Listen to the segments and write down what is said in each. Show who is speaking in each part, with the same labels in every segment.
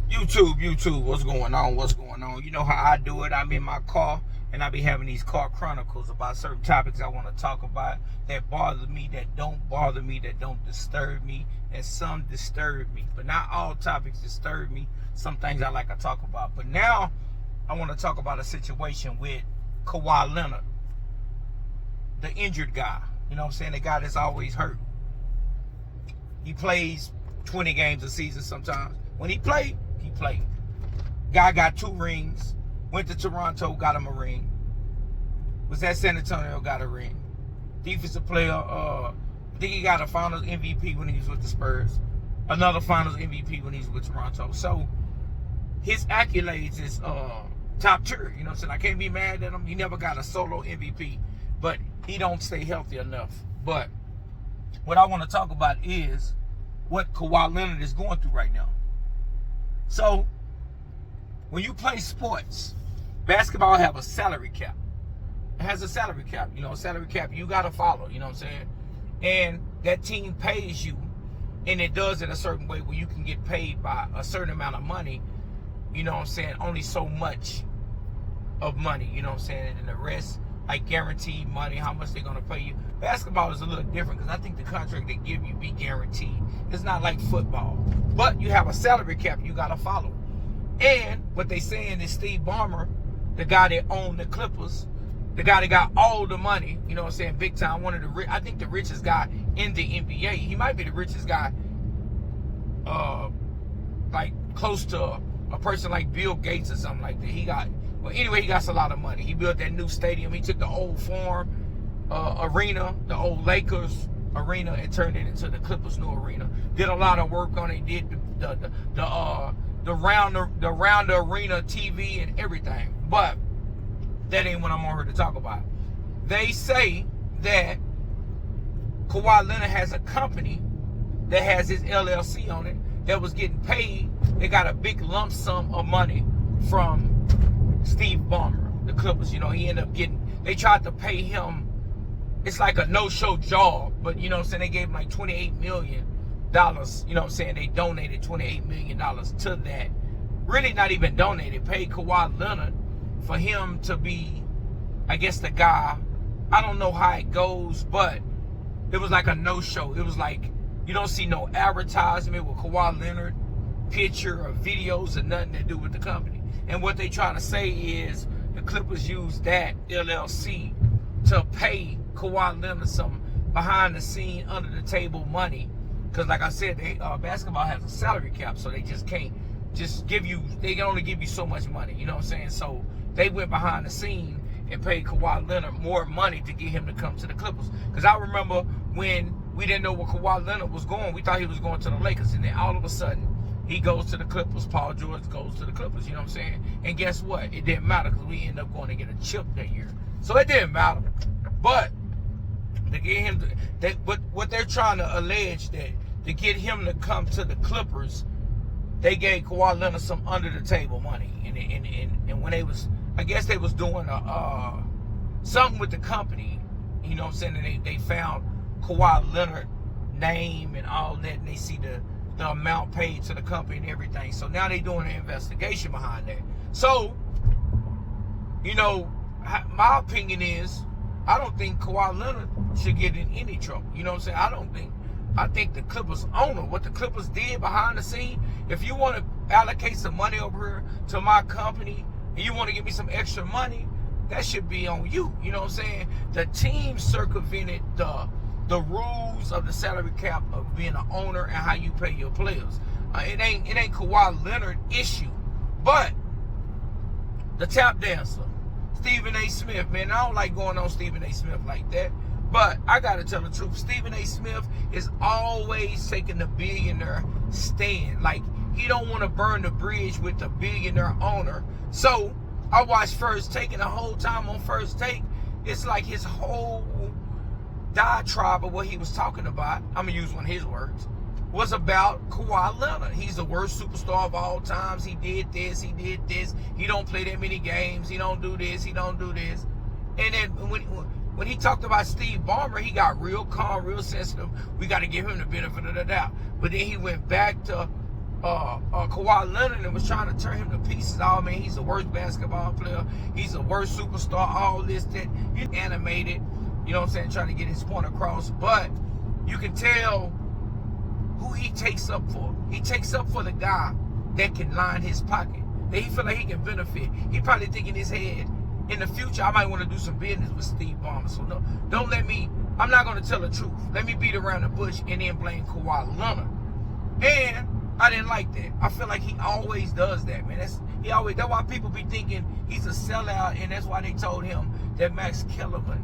Speaker 1: YouTube, what's going on? What's going on? You know how I do it. I'm in my car and I be having these car chronicles about certain topics I want to talk about that bother me, that don't bother me, that don't disturb me, and some disturb me. But not all topics disturb me. Some things I like to talk about. But now I want to talk about a situation with Kawhi Leonard, the injured guy. You know what I'm saying? The guy that's always hurt. He plays 20 games a season sometimes. When he played, he played. Guy got 2 rings. Went to Toronto, got him a ring. Was at San Antonio, got a ring. Defensive player, I think he got a Finals MVP when he was with the Spurs. Another Finals MVP when he was with Toronto. So his accolades is top tier. You know what I'm saying? I can't be mad at him. He never got a solo MVP, but he don't stay healthy enough. But what I want to talk about is what Kawhi Leonard is going through right now. So, when you play sports, basketball have a salary cap. It has a salary cap. You know, a salary cap you got to follow. You know what I'm saying? And that team pays you, and it does it a certain way where you can get paid by a certain amount of money. You know what I'm saying? Only so much of money. You know what I'm saying? And the rest, like guaranteed money, how much they're going to pay you. Basketball is a little different because I think the contract they give you be guaranteed. It's not like football. But you have a salary cap you got to follow. And what they saying is Steve Ballmer, the guy that owned the Clippers, the guy that got all the money, you know what I'm saying, big time, one of the I think the richest guy in the NBA. He might be the richest guy, like close to a person like Bill Gates or something like that. Well, anyway, he got a lot of money. He built that new stadium. He took the old Forum arena, the old Lakers arena, and turned it into the Clippers new arena. Did a lot of work on it. Did the round the arena TV and everything. But that ain't what I'm on here to talk about. They say that Kawhi Leonard has a company that has his LLC on it that was getting paid. They got a big lump sum of money from Steve Ballmer, the Clippers. You know, he ended up getting, they tried to pay him, it's like a no-show job, but you know what I'm saying, they gave him like $28 million. You know what I'm saying? They donated $28 million to that. Really not even donated, paid Kawhi Leonard for him to be, I guess, the guy. I don't know how it goes, but it was like a no-show. It was like, you don't see no advertisement with Kawhi Leonard, picture or videos or nothing to do with the company. And what they trying to say is the Clippers use that LLC to pay Kawhi Leonard some behind the scene, under the table money. Because like I said, basketball has a salary cap, so they just can't just give you, they can only give you so much money. You know what I'm saying? So they went behind the scene and paid Kawhi Leonard more money to get him to come to the Clippers. Because I remember when we didn't know where Kawhi Leonard was going, we thought he was going to the Lakers, and then all of a sudden, he goes to the Clippers. Paul George goes to the Clippers, you know what I'm saying? And guess what? It didn't matter because we ended up going to get a chip that year. So it didn't matter. But to get him to, what they're trying to allege that to get him to come to the Clippers, they gave Kawhi Leonard some under the table money. And when they was, I guess they was doing something with the company, you know what I'm saying? And they found Kawhi Leonard name and all that, and they see the amount paid to the company and everything. So now they doing an investigation behind that. So, you know, my opinion is, I don't think Kawhi Leonard should get in any trouble. You know what I'm saying? I think the Clippers owner, what the Clippers did behind the scene, if you want to allocate some money over here to my company and you want to give me some extra money, that should be on you. You know what I'm saying? The team circumvented the rules of the salary cap of being an owner and how you pay your players. It ain't Kawhi Leonard issue. But the tap dancer, Stephen A. Smith, man, I don't like going on Stephen A. Smith like that. But I got to tell the truth. Stephen A. Smith is always taking the billionaire stand. Like, he don't want to burn the bridge with the billionaire owner. So, I watched First Take, and the whole time on First Take, it's like his whole diatribe of what he was talking about, I'm going to use one of his words, was about Kawhi Leonard. He's the worst superstar of all times. He did this, he did this. He don't play that many games. He don't do this, he don't do this. And then when he talked about Steve Ballmer, he got real calm, real sensitive. We got to give him the benefit of the doubt. But then he went back to Kawhi Leonard and was trying to turn him to pieces. Oh man, he's the worst basketball player. He's the worst superstar. All this, that, he's animated. You know what I'm saying? Trying to get his point across. But you can tell who he takes up for. He takes up for the guy that can line his pocket, that he feel like he can benefit. He probably think in his head, in the future, I might want to do some business with Steve Ballmer. So no, don't let me, I'm not going to tell the truth. Let me beat around the bush and then blame Kawhi Leonard. And I didn't like that. I feel like he always does that, man. That's why people be thinking he's a sellout, and that's why they told him that Max Kellerman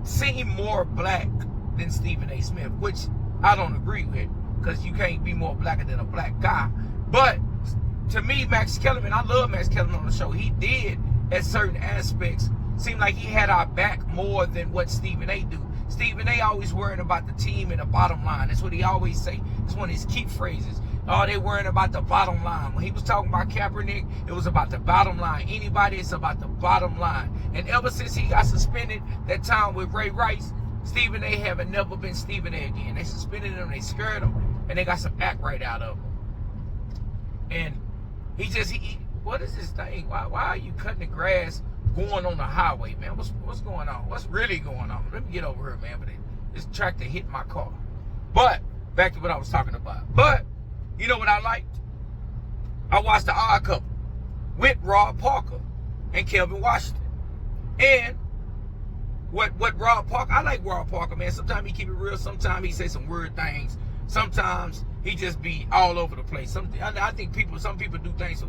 Speaker 1: seemed more black than Stephen A. Smith, which I don't agree with, because you can't be more blacker than a black guy. But to me, Max Kellerman, I love Max Kellerman on the show. He did, at certain aspects, seem like he had our back more than what Stephen A. do. Stephen A. always worrying about the team and the bottom line. That's what he always say. It's one of his key phrases. Oh, they worrying about the bottom line. When he was talking about Kaepernick, it was about the bottom line. Anybody, it's about the bottom line. And ever since he got suspended that time with Ray Rice, Stephen A. haven't never been Stephen A. again. They suspended him, they scared him, and they got some act right out of him. And what is this thing? Why are you cutting the grass going on the highway, man? What's going on? What's really going on? Let me get over here, man. But this tractor hit my car. But back to what I was talking about. But you know what I liked? I watched The Odd Couple with Rob Parker and Kelvin Washington. And what Rob Parker, I like Rob Parker, man. Sometimes he keep it real. Sometimes he say some weird things. Sometimes he just be all over the place. I think some people do things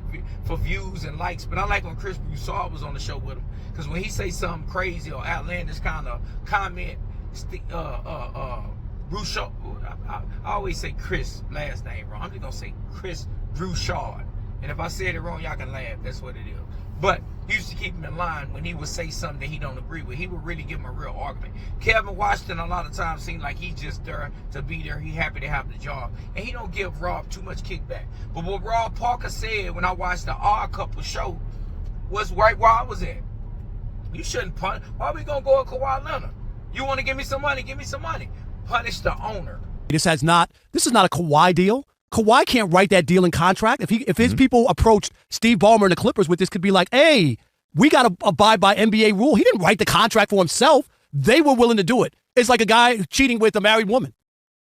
Speaker 1: for views and likes, but I like when Chris Broussard was on the show with him, because when he say something crazy or outlandish kind of comment, Broussard, I always say Chris last name wrong. I'm just gonna say Chris Broussard, and if I said it wrong, y'all can laugh. That's what it is. But he used to keep him in line when he would say something that he don't agree with. He would really give him a real argument. Kevin Washington a lot of times seemed like he's just there to be there. He happy to have the job. And he don't give Rob too much kickback. But what Rob Parker said when I watched The Odd Couple show was right where I was at. You shouldn't punish. Why are we going to go at Kawhi Leonard? You want to give me some money? Give me some money. Punish the owner.
Speaker 2: This is not a Kawhi deal. Kawhi can't write that deal in contract. If his people approached Steve Ballmer and the Clippers with this, could be like, hey, we got to abide by NBA rule. He didn't write the contract for himself. They were willing to do it. It's like a guy cheating with a married woman,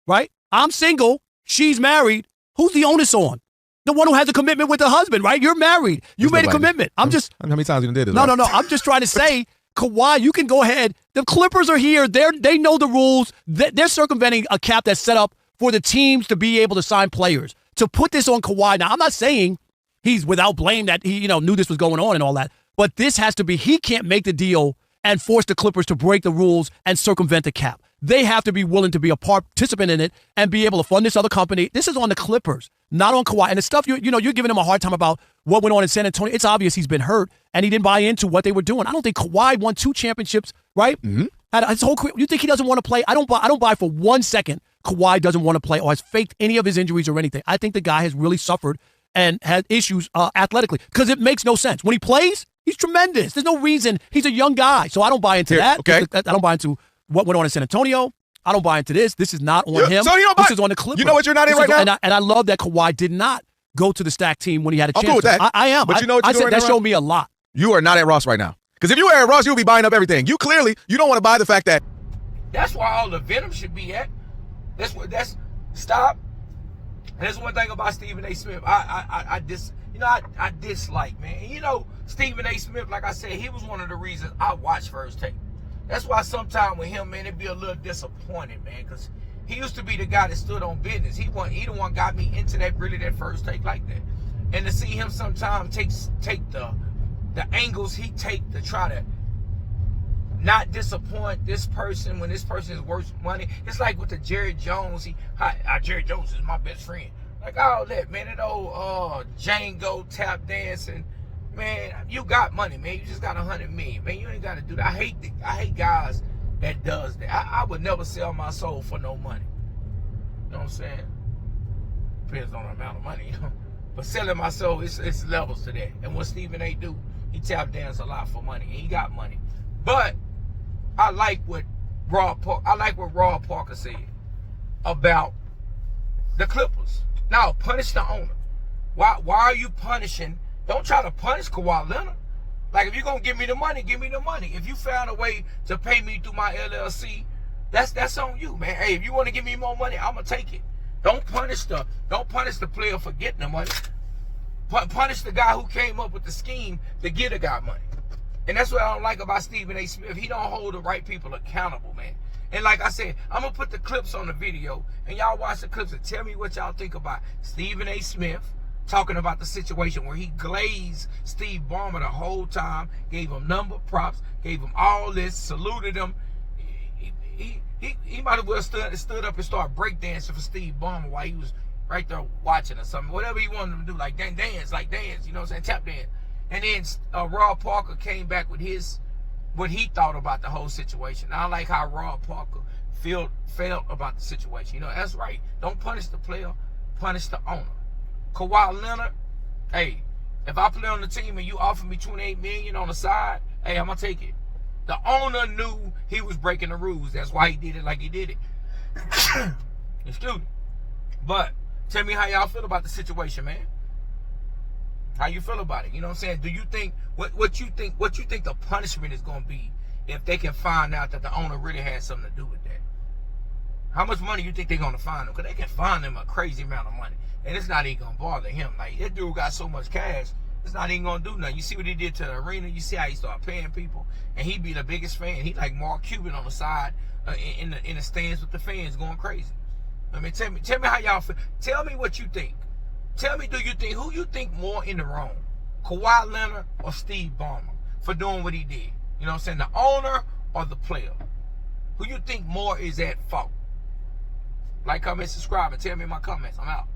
Speaker 2: right? I'm single. She's married. Who's the onus on? The one who has a commitment with the husband, right? You're married. You made a commitment. How
Speaker 3: many times you did this?
Speaker 2: No. I'm just trying to say, Kawhi, you can go ahead. The Clippers are here. They know the rules. They're circumventing a cap that's set up for the teams to be able to sign players. To put this on Kawhi, now I'm not saying he's without blame that he knew this was going on and all that, but this has to be, he can't make the deal and force the Clippers to break the rules and circumvent the cap. They have to be willing to be a participant in it and be able to fund this other company. This is on the Clippers, not on Kawhi. And the stuff you're giving him a hard time about what went on in San Antonio. It's obvious he's been hurt and he didn't buy into what they were doing. I don't think Kawhi won 2 championships, right? Mm-hmm. Had his whole career. You think he doesn't want to play? I don't buy for 1 second Kawhi doesn't want to play or has faked any of his injuries or anything. I think the guy has really suffered and had issues athletically, because it makes no sense. When he plays, he's tremendous. There's no reason. He's a young guy. So I don't buy into that.
Speaker 3: Okay.
Speaker 2: I don't buy into what went on in San Antonio. I don't buy into this. This is not on him.
Speaker 3: So
Speaker 2: this is on the Clippers.
Speaker 3: You know what you're not in right now?
Speaker 2: And I love that Kawhi did not go to the stack team when he had a chance.
Speaker 3: I'm cool with that.
Speaker 2: I am.
Speaker 3: But you know what you're doing right now?
Speaker 2: That showed me a lot.
Speaker 3: You are not at Ross right now. Because if you were at Ross, you would be buying up everything. You don't want to buy the fact that.
Speaker 1: That's where all the venom should be at. Stop. And that's one thing about Stephen A. Smith. I dislike, man. And Stephen A. Smith, like I said, he was one of the reasons I watched First Take. That's why sometimes with him, man, it'd be a little disappointing, man, because he used to be the guy that stood on business. He the one got me into that First Take like that. And to see him sometimes take the angles he take to try to not disappoint this person when this person is worth money. It's like with the Jerry Jones. Jerry Jones is my best friend. Like all that, man. That old Django tap dancing. Man, you got money, man. You just got 100 million, man. You ain't got to do that. I hate guys that does that. I would never sell my soul for no money. You know what I'm saying? Depends on the amount of money, But selling my soul, it's levels to that. And what Stephen A. do, he tap dance a lot for money, and he got money. But I like what Rob Parker said about the Clippers. Now, punish the owner. Why are you punishing? Don't try to punish Kawhi Leonard. Like, if you're going to give me the money, give me the money. If you found a way to pay me through my LLC, that's on you, man. Hey, if you want to give me more money, I'm going to take it. Don't punish the player for getting the money. Punish the guy who came up with the scheme to get a guy money. And that's what I don't like about Stephen A. Smith. He don't hold the right people accountable, man. And like I said, I'm going to put the clips on the video, and y'all watch the clips and tell me what y'all think about Stephen A. Smith talking about the situation where he glazed Steve Ballmer the whole time, gave him number props, gave him all this, saluted him. He might as well stood up and started breakdancing for Steve Ballmer while he was right there watching or something. Whatever he wanted him to do, like dance, you know what I'm saying, tap dance. And then Rob Parker came back with what he thought about the whole situation. I like how Rob Parker felt about the situation. You know, that's right. Don't punish the player, punish the owner. Kawhi Leonard, hey, if I play on the team and you offer me $28 million on the side, hey, I'm gonna take it. The owner knew he was breaking the rules. That's why he did it like he did it. Excuse me. But tell me how y'all feel about the situation, man. How you feel about it? You know what I'm saying? Do you think what you think the punishment is gonna be if they can find out that the owner really had something to do with that? How much money you think they're gonna find him? Because they can find him a crazy amount of money. And it's not even gonna bother him. Like, that dude got so much cash, it's not even gonna do nothing. You see what he did to the arena, you see how he started paying people, and he be the biggest fan. He like Mark Cuban on the side in the stands with the fans going crazy. I mean, tell me how y'all feel. Tell me what you think. Tell me, who you think more in the wrong? Kawhi Leonard or Steve Ballmer for doing what he did? You know what I'm saying? The owner or the player? Who you think more is at fault? Like, comment, subscribe, and tell me in my comments. I'm out.